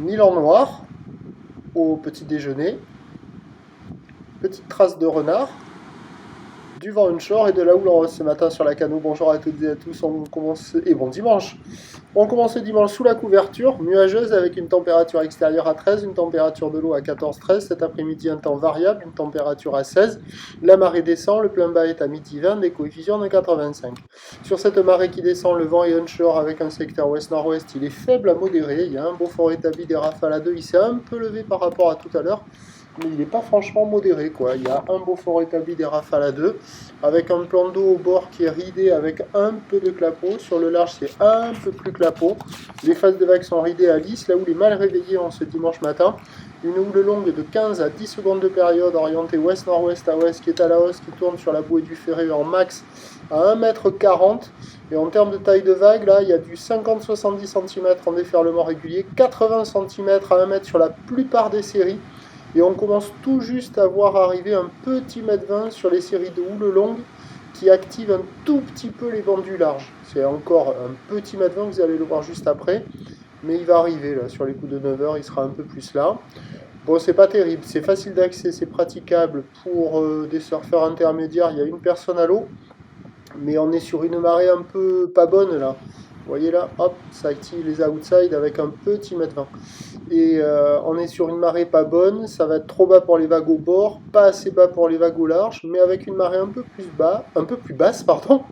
Milan noir au petit déjeuner, petite trace de renard, du vent onshore et de la houle en hausse ce matin sur la Cano. Bonjour à toutes et à tous, on commence et bon dimanche. On commence le dimanche sous la couverture, nuageuse avec une température extérieure à 13, une température de l'eau à 14-13. Cet après-midi, un temps variable, une température à 16. La marée descend, le plein bas est à midi 20, des coefficients de 85. Sur cette marée qui descend, le vent est onshore avec un secteur ouest-nord-ouest. Il est faible à modéré. Il y a un beau fort établi des rafales à 2. Il s'est un peu levé par rapport à tout à l'heure, mais il n'est pas franchement modéré, quoi. Il y a un beau fort établi des rafales à 2, avec un plan d'eau au bord qui est ridé avec un peu de clapot. Sur le large, c'est un peu plus clapot. Les phases de vagues sont ridées à lisse, là où les mal réveillés en ce dimanche matin. Une houle longue de 15 à 10 secondes de période, orientée ouest-nord-ouest à ouest, qui est à la hausse, qui tourne sur la bouée du Ferré en max à 1,40 m. Et en termes de taille de vague, là, il y a du 50-70 cm en déferlement régulier, 80 cm à 1 m sur la plupart des séries. Et on commence tout juste à voir arriver un petit mètre 20 sur les séries de houle longue qui activent un tout petit peu les vents du large. C'est encore un petit mètre 20, vous allez le voir juste après. Mais il va arriver là, sur les coups de 9 h, il sera un peu plus là. Bon, c'est pas terrible, c'est facile d'accès, c'est praticable pour des surfeurs intermédiaires. Il y a une personne à l'eau, mais on est sur une marée un peu pas bonne là. Vous voyez là, hop, ça active les outsides avec un petit mètre 20. Et on est sur une marée pas bonne, ça va être trop bas pour les vagues au bord, pas assez bas pour les vagues au large, mais avec une marée un peu plus basse, pardon.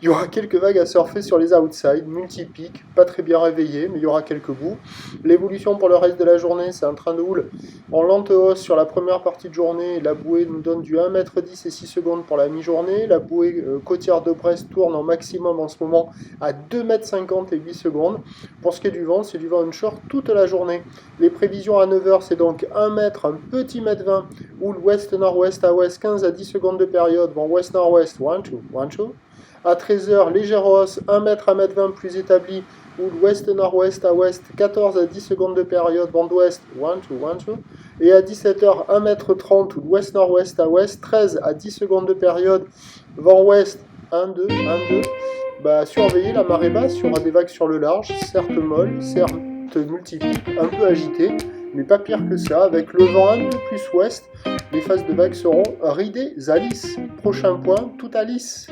Il y aura quelques vagues à surfer sur les outsides, multi-pics, pas très bien réveillés, mais il y aura quelques bouts. L'évolution pour le reste de la journée, c'est un train de houle en lente hausse sur la première partie de journée. La bouée nous donne du 1,10 m et 6 secondes pour la mi-journée. La bouée côtière de Brest tourne en maximum en ce moment à 2,50 m et 8 secondes. Pour ce qui est du vent, c'est du vent onshore toute la journée. Les prévisions à 9 h, c'est donc 1 mètre, un petit mètre 20, houle ouest-nord-ouest à ouest, 15 à 10 secondes de période, vent ouest-nord-ouest, 1, 2, 1, 2. À 13 h, légère hausse, 1 mètre à 1 mètre 20 plus établi, houle ouest-nord-ouest à ouest, 14 à 10 secondes de période, vent d'ouest, 1, 2, 1, 2. Et à 17 h, 1 mètre 30, houle ouest-nord-ouest à ouest, 13 à 10 secondes de période, vent ouest, 1, 2, 1, 2. Surveillez la marée basse, il y aura des vagues sur le large, certes molles, certes multiples, un peu agitées, mais pas pire que ça. Avec le vent un peu plus ouest, les phases de vagues seront ridées à lisse. Prochain point, tout à lisse.